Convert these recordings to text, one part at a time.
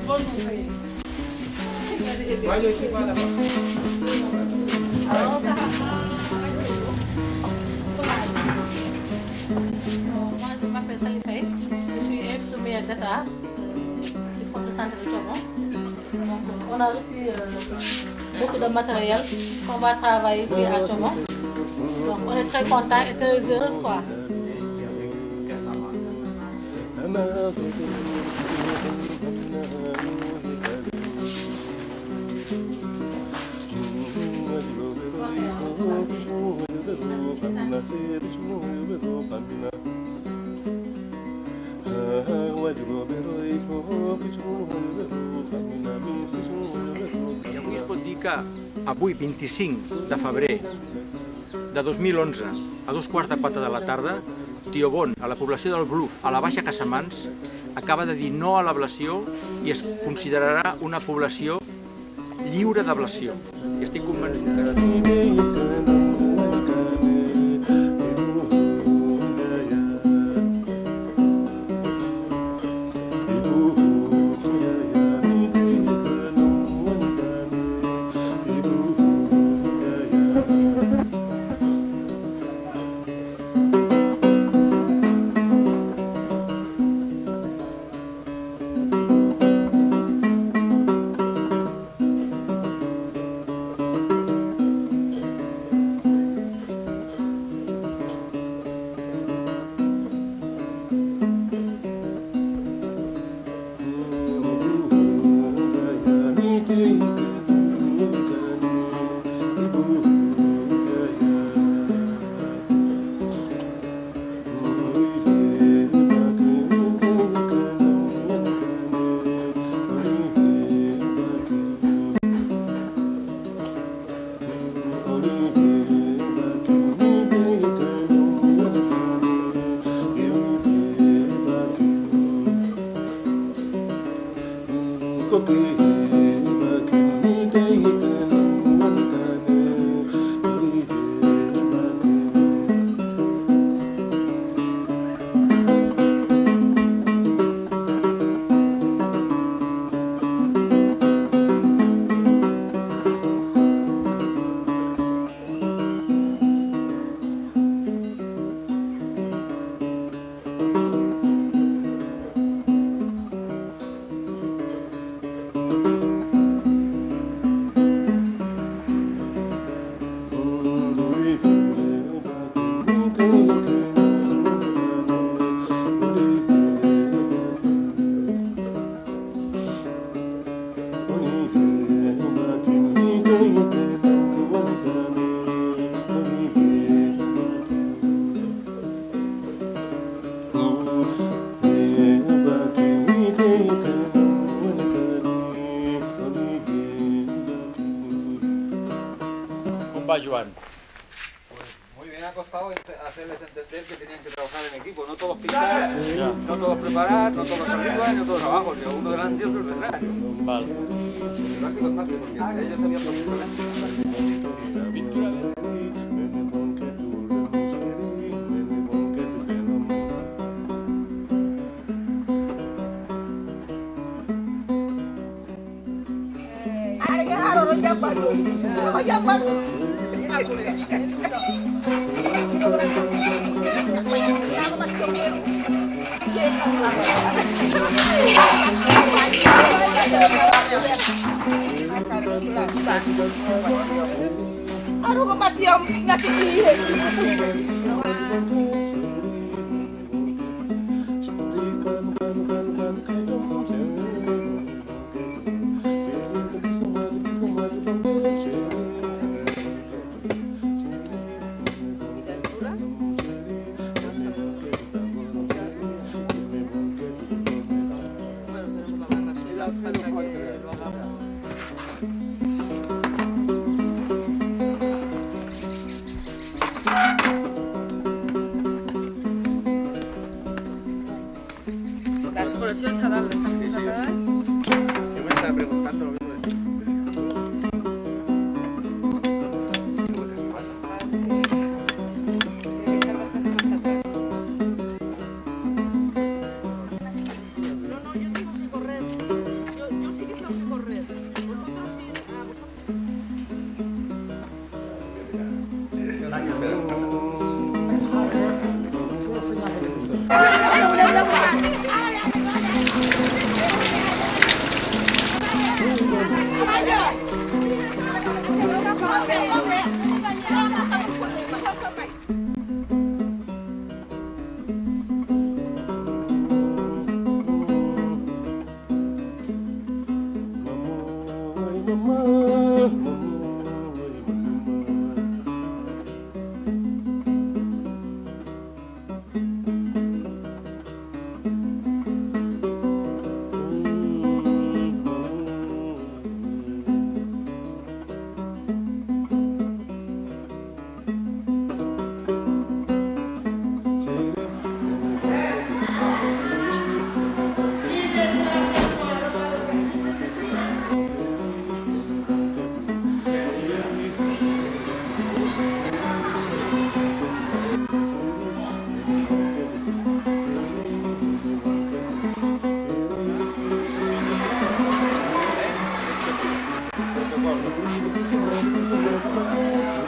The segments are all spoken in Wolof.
Moi, je m'appelle Sally Faye. Je suis infirmière d'État du poste de santé de Thiomon. Donc, on a reçu beaucoup de matériel qu'on va travailler ici à Thiomon. Donc, on est très contents et très heureux, quoi. I avui es pot dir que avui, 25 de febrer de 2011, a 3:15 de la tarda, Thiobon, a la població del Bluff, a la Baixa Casamance, acaba de dir no a l'ablació i es considerarà una població lliure d'ablació. I estic convençut que... Va, Joan. Pues muy bien, ha costado hacerles entender que tenían que trabajar en equipo, no todos pintar, no todos preparar, no todos arriba y no todos abajo, sino uno delante y otro detrás. Vale. Pero ha sido fácil porque ellos sabían perfectamente. Pintura. Aduh, mati yang ngati Por això el xaval s'ha posat a dalt. Yo me estaba preguntando lo mismo de ti. Tiene que echar bastante más atrás. No, no, yo sigo sin correr. Yo sí que tengo que correr. Vosotros sí, a vosotros.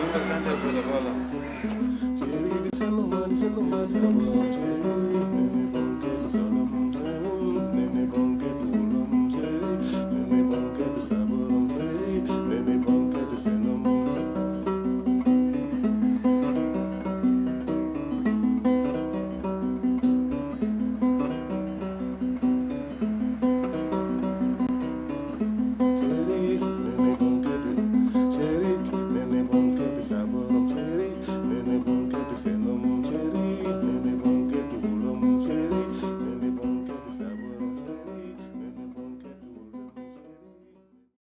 Importante el protocolo.